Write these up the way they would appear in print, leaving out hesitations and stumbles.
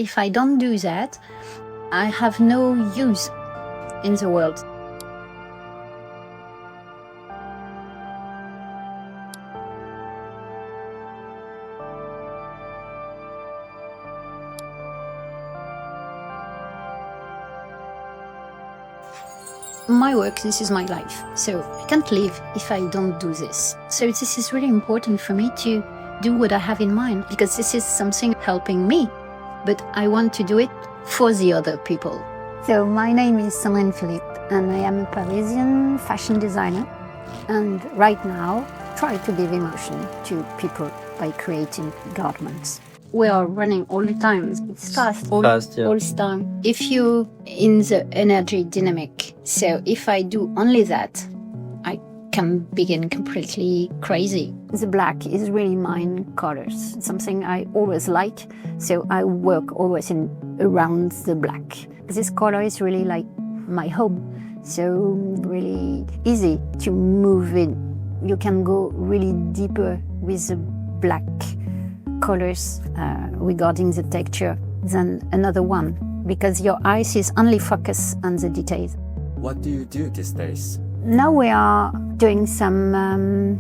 if I don't do that, I have no use in the world. My work, this is my life, so I can't live if I don't do this. So this is really important for me to do what I have in mind, because this is something helping me, but I want to do it for the other people. So my name is Sandrine Phillippe, and I am a Parisian fashion designer, and right now try to give emotion to people by creating garments. We are running all the time. It's fast. All the time. If you in the energy dynamic, so if I do only that, I can begin completely crazy. The black is really mine colors. It's something I always like, so I work always around the black. This color is really like my home, so really easy to move in. You can go really deeper with the black colors regarding the texture than another one, because your eyes is only focused on the details. What do you do these days? Now we are doing some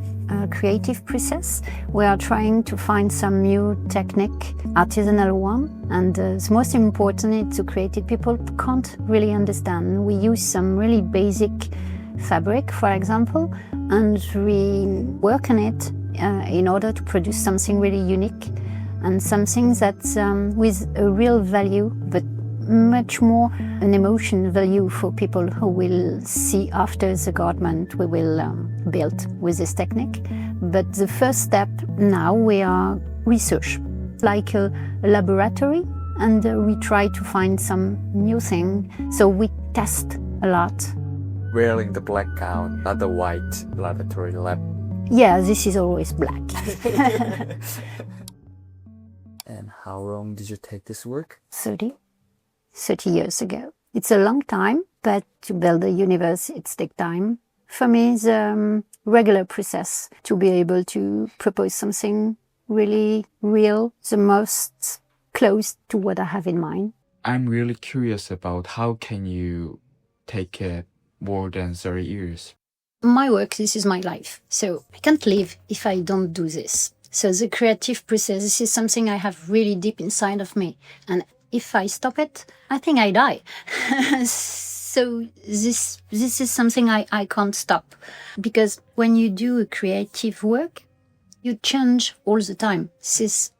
creative process. We are trying to find some new technique, artisanal one, and the most important is to create it. People can't really understand. We use some really basic fabric, for example, and we work on it in order to produce something really unique and something that's with a real value, but much more an emotion value for people who will see after the garment we will build with this technique. But the first step now, we are research, like a laboratory, and we try to find some new thing. So we test a lot. Wearing the black gown, not the white laboratory lab. Yeah, this is always black. And how long did you take this work? 30 years ago. It's a long time, but to build a universe, it takes time. For me, it's a regular process to be able to propose something really real, the most close to what I have in mind. I'm really curious about how can you take it more than 30 years? My work, this is my life. So I can't live if I don't do this. So the creative process, this is something I have really deep inside of me. And if I stop it, I think I die. So this is something I can't stop. Because when you do a creative work, you change all the time. This is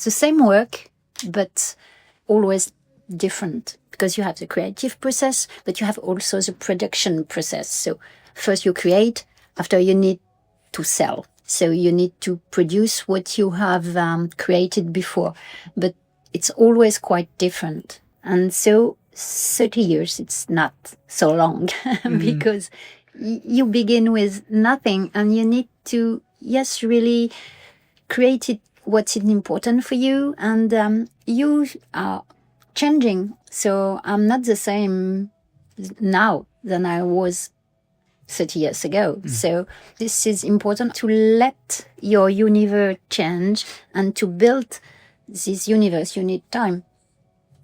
the same work, but always different. Because you have the creative process, but you have also the production process. So first you create, after you need to sell. So you need to produce what you have created before. But it's always quite different. And so 30 years, it's not so long because you begin with nothing and you need to, yes, really create it, what's important for you. And you are changing. So I'm not the same now than I was 30 years ago. So this is important to let your universe change, and to build this universe, you need time.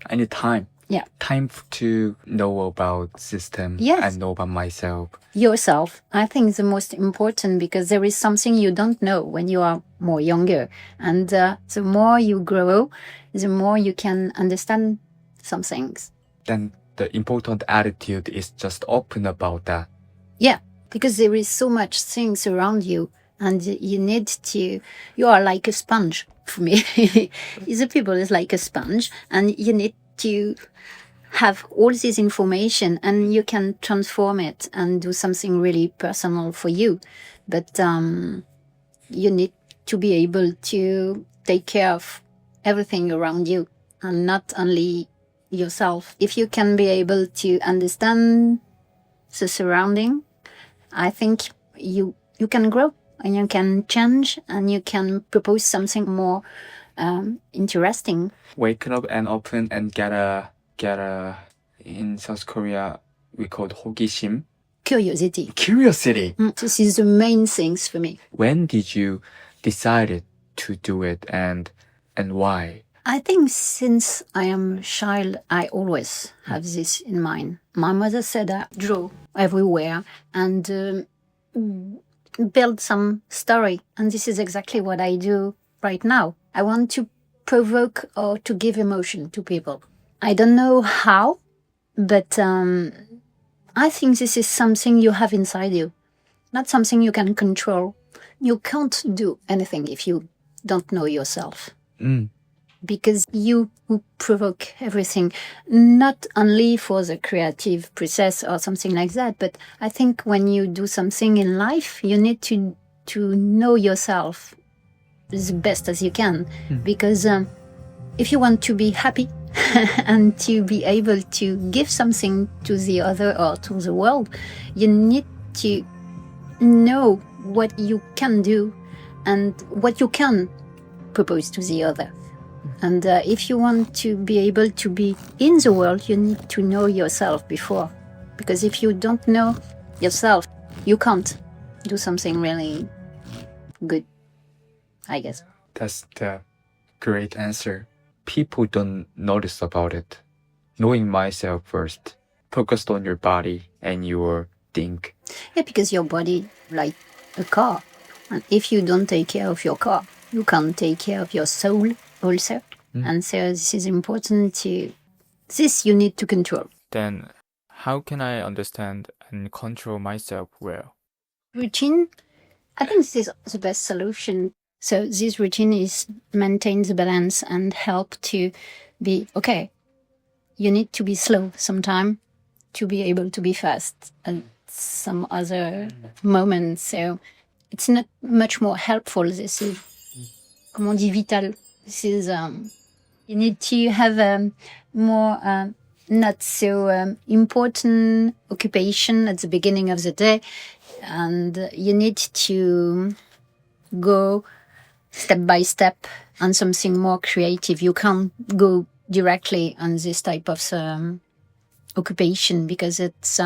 I need time. Yeah. Time to know about system and know about myself. Yourself. I think the most important, because there is something you don't know when you are more younger. And the more you grow, the more you can understand some things. Then the important attitude is just open about that. Yeah, because there is so much things around you, and you need to, you are like a sponge for me. The people is like a sponge, and you need to have all this information, and you can transform it and do something really personal for you. But you need to be able to take care of everything around you, and not only yourself. If you can be able to understand the surrounding, I think you can grow and you can change and you can propose something more interesting. Wake up and open and get a in South Korea we call it 호기심. Curiosity. This is the main things for me. When did you decide to do it and why? I think since I am a child, I always have this in mind. My mother said I draw everywhere and build some story. And this is exactly what I do right now. I want to provoke or to give emotion to people. I don't know how, but I think this is something you have inside you, not something you can control. You can't do anything if you don't know yourself. Because you provoke everything, not only for the creative process or something like that, but I think when you do something in life, you need to know yourself as best as you can. Because if you want to be happy and to be able to give something to the other or to the world, you need to know what you can do and what you can propose to the other. And if you want to be able to be in the world, you need to know yourself before. Because if you don't know yourself, you can't do something really good, I guess. That's the great answer. People don't notice about it. Knowing myself first, focused on your body and your think. Yeah, because your body, like a car. And if you don't take care of your car, you can't take care of your soul also. And so this is important this you need to control. Then how can I understand and control myself well? Routine, I think this is the best solution. So this routine is maintain the balance and help to be, okay, you need to be slow sometime to be able to be fast at some other moments. So it's not much more helpful. This is, comment on dit, vital. This is, you need to have a more not so important occupation at the beginning of the day. And you need to go step by step on something more creative. You can't go directly on this type of occupation because it's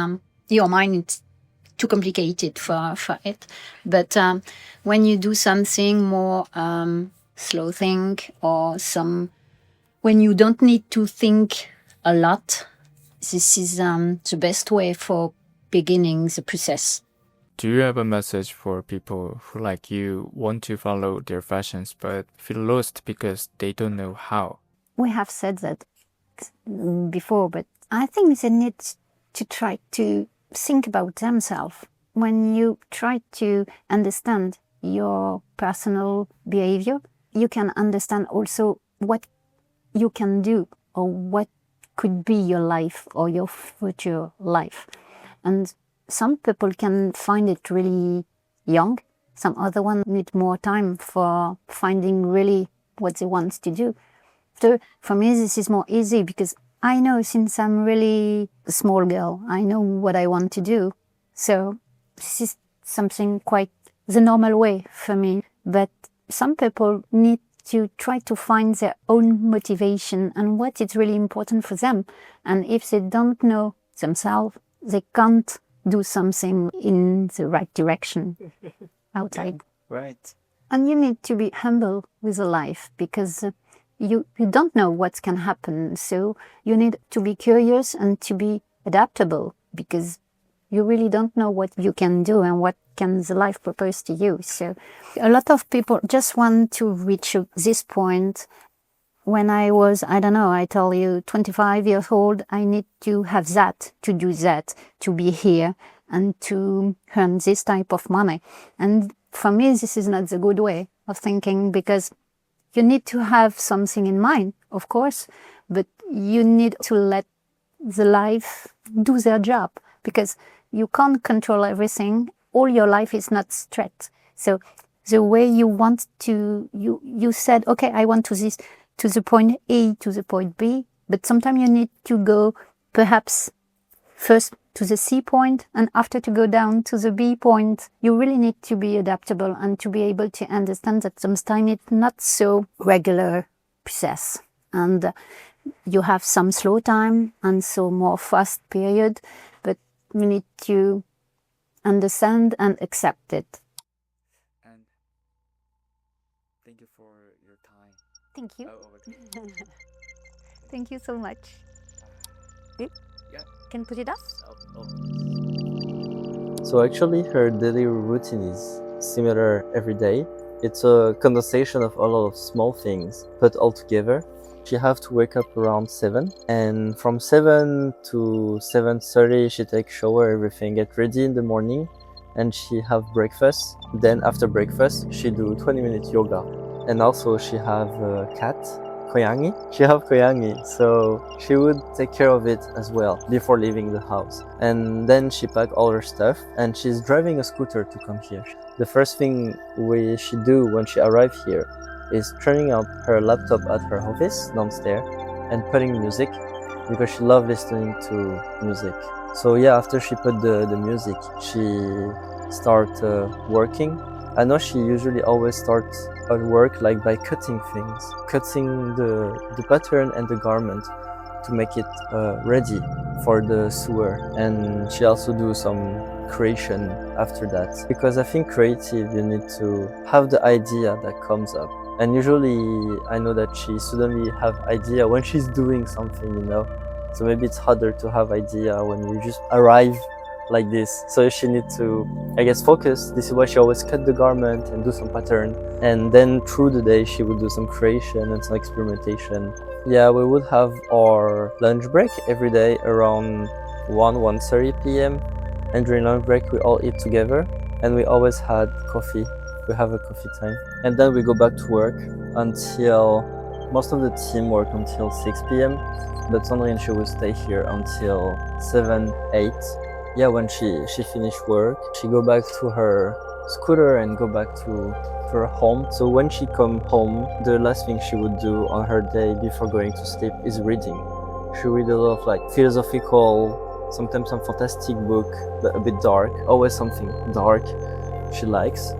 your mind is too complicated for it. But when you do something more slow think or when you don't need to think a lot, this is the best way for beginning the process. Do you have a message for people who, like you, want to follow their fashions but feel lost because they don't know how? We have said that before, but I think they need to try to think about themselves. When you try to understand your personal behavior, you can understand also what you can do or what could be your life or your future life. And some people can find it really young. Some other ones need more time for finding really what they want to do. So for me, this is more easy because I know since I'm really a small girl, I know what I want to do. So this is something quite the normal way for me. But some people need to try to find their own motivation and what is really important for them. And if they don't know themselves, they can't do something in the right direction outside. Right. And you need to be humble with your life because you don't know what can happen. So you need to be curious and to be adaptable because you really don't know what you can do and what can the life propose to you. So a lot of people just want to reach this point. When I was, I don't know, I tell you, 25 years old, I need to have that, to do that, to be here and to earn this type of money. And for me, this is not the good way of thinking because you need to have something in mind, of course, but you need to let the life do their job because you can't control everything. All your life is not straight. So the way you want to, you said, okay, I want to this, to the point A, to the point B, but sometimes you need to go perhaps first to the C point and after to go down to the B point. You really need to be adaptable and to be able to understand that sometimes it's not so regular process. And you have some slow time and so more fast period, but you need to understand and accept it. And thank you for your time. thank you. Thank you so much. Good? Yeah. Can put it up? So actually her daily routine is similar every day. It's a condensation of a lot of small things put all together. She have to wake up around 7, and from 7 to 7:30 she take shower, everything, get ready in the morning, and she have breakfast. Then after breakfast she do 20-minute yoga. And also she have a cat, 고양이. She have 고양이, so she would take care of it as well before leaving the house. And then she pack all her stuff, and she's driving a scooter to come here. The first thing she do when she arrive here is turning up her laptop at her office downstairs and putting music, because she loves listening to music. So yeah, after she put the music, she start working. I know she usually always starts at work like by cutting things, cutting the pattern and the garment to make it ready for the sewer. And she also do some creation after that, because I think creative, you need to have the idea that comes up. And usually I know that she suddenly have idea when she's doing something, you know. So maybe it's harder to have idea when you just arrive like this. So she need to, I guess, focus. This is why she always cut the garment and do some pattern. And then through the day she would do some creation and some experimentation. Yeah, we would have our lunch break every day around 1:30 p.m. And during lunch break we all eat together, and we always had coffee. We have a coffee time. And then we go back to work until, most of the team work until 6 p.m. But Sandrine, she will stay here until 7, 8. Yeah, when she finished work, she go back to her scooter and go back to her home. So when she come home, the last thing she would do on her day before going to sleep is reading. She read a lot of like philosophical, sometimes some fantastic book, but a bit dark, always something dark she likes.